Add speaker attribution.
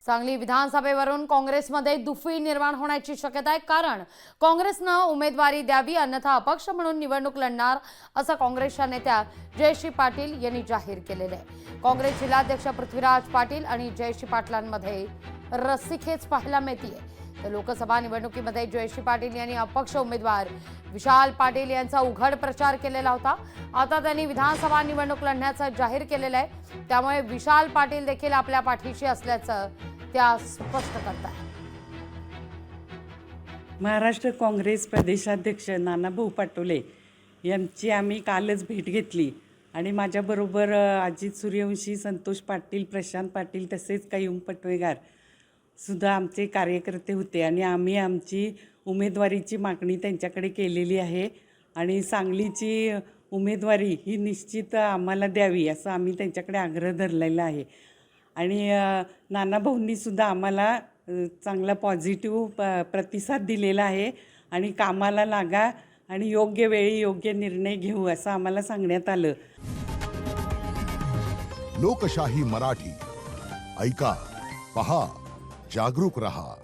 Speaker 1: सांगली विधानसभेवरून काँग्रेसमध्ये दुफळी निर्माण होण्याची शक्यता आहे, कारण काँग्रेसनं उमेदवारी द्यावी अन्यथा अपक्ष म्हणून निवडणूक लढणार असं काँग्रेसच्या नेत्या जयश्री पाटील यांनी जाहीर केलेलं आहे। काँग्रेस जिल्हाध्यक्ष पृथ्वीराज पाटील आणि जयश्री पाटलांमध्ये रस्सीखेच पाहायला मिळते। तर लोकसभा निवडणुकीमध्ये जयश्री पाटील यांनी अपक्ष उमेदवार विशाल पाटील यांचा उघड प्रचार केलेला होता। आता त्यांनी विधानसभा निवडणूक लढण्याचं जाहीर केलेलं आहे, त्यामुळे विशाल पाटील देखील आपल्या पाठीशी असल्याचं त्या स्पष्ट करतात।
Speaker 2: महाराष्ट्र काँग्रेस प्रदेशाध्यक्ष नानाभाऊ पाटोले यांची आम्ही कालच भेट घेतली आणि माझ्याबरोबर अजित सूर्यवंशी, संतोष पाटील, प्रशांत पाटील तसेच कायम पटवेगार सुद्धा आमचे कार्यकर्ते होते आणि आम्ही आमची उमेदवारीची मागणी त्यांच्याकडे केलेली आहे आणि सांगलीची उमेदवारी ही निश्चित आम्हाला द्यावी असं आम्ही त्यांच्याकडे आग्रह धरलेला आहे। आणि नानाभाऊंनी सुद्धा आम्हाला चांगला पॉझिटिव्ह प्रतिसाद दिलेला आहे आणि कामाला लागा आणि योग्य वेळी योग्य निर्णय घेऊ असं आम्हाला सांगण्यात आलं।
Speaker 3: लोकशाही मराठी ऐका, पहा, जागरूक रहा।